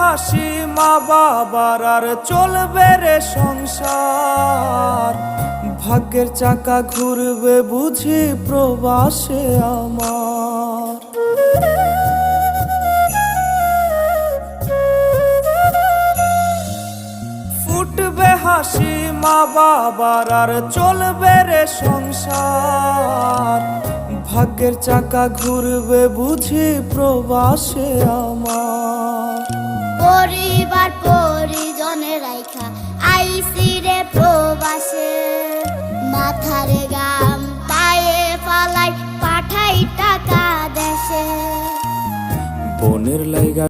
হাসি মা বাবার আর চলবে রে সংসার। ভাগ্যের চাকা ঘুরবে বুঝি প্রবাসে আমার। ফুটবে হাসি মা বাবার আর চলবে রে সংসার। ভাগ্যের চাকা ঘুরবে বুঝি প্রবাসে আমার। পরিবার পরিজনের রাইখা আইসি রে প্রবাসে, মাথারে গাম পায়ে ফালাই পাঠাই টাকা দেশে। বোনের লাইগা